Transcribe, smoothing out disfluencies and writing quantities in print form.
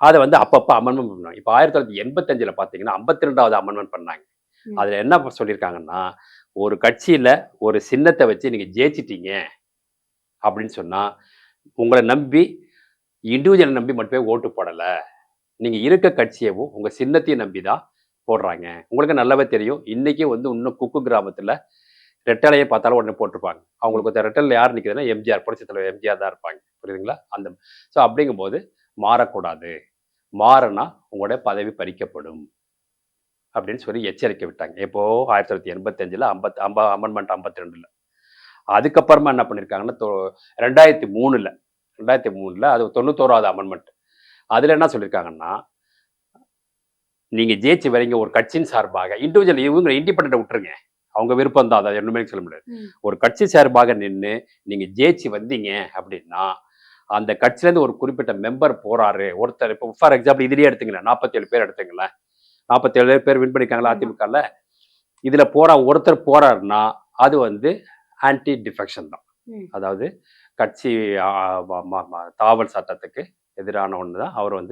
அதை வந்து அப்பப்போ அமெண்ட்மெண்ட் பண்ணுவாங்க. இப்போ 1985 பார்த்தீங்கன்னா 52வது அமெண்ட்மெண்ட் பண்ணாங்க. ம். அதில் என்ன சொல்லியிருக்காங்கன்னா, ஒரு கட்சியில் ஒரு சின்னத்தை வச்சு நீங்கள் ஜெயிச்சிட்டீங்க அப்படின்னு சொன்னா, உங்களை நம்பி இண்டிவிஜுவல் நம்பி மட்டுமே ஓட்டு போடல. நீங்க இருக்க கட்சியவும், உங்க சின்னத்தையும் நம்பி தான் போடுறாங்க. உங்களுக்கு நல்லாவே தெரியும். இன்னைக்கு வந்து இன்னும் குக்கு கிராமத்துல ரெட்டலைய பார்த்தாலும் உடனே போட்டுருப்பாங்க. ம். அவங்களுக்கு ஒருத்தர் ரெட்டல்ல யார் நிக்குதுன்னா, எம்ஜிஆர் புரட்சித் தலைவர் எம்ஜிஆர் தான் இருப்பாங்க. புரியுதுங்களா? அந்த ஸோ அப்படிங்கும்போது மாறக்கூடாது. மாறுனா உங்களுடைய பதவி பறிக்கப்படும். அப்படின்னு சொல்லி எச்சரிக்கை விட்டாங்க. எப்போ 1985ல அமெண்ட்மென்ட் 52ல. அதுக்கப்புறமா என்ன பண்ணியிருக்காங்கன்னா, 2003ல அது 91வது அமெண்ட்மென்ட். அதுல என்ன சொல்லியிருக்காங்கன்னா, நீங்க ஜெயிச்சு வரீங்க ஒரு கட்சியின் சார்பாக, இண்டிவிஜுவல் இவங்க இண்டிபெண்டன்ட்ட விட்டுருங்க. அவங்க விருப்பம் தான். அத ஒண்ணுமே சொல்ல முடியாது. ம். ஒரு கட்சி சார்பாக நின்னு, நீங்க ஜெயிச்சு வந்தீங்க அப்படின்னா, அந்த கட்சியிலேருந்து ஒரு குறிப்பிட்ட மெம்பர் போறாரு. ஒருத்தர் இப்போ ஃபார் எக்ஸாம்பிள் இதுலயே எடுத்துங்களேன். 47 பேர் எடுத்துங்களேன். 47 பேர் வின் பண்ணியிருக்காங்களா ஆமா. அதிமுகல. இதுல ஒருத்தர் போறாருன்னா, அது வந்து ஆன்டி டிஃபெக்ஷன் தான். ம். அதாவது கட்சி தாவல் சட்டத்துக்கு எதிரான ஒண்ணு தான் அவர் வந்து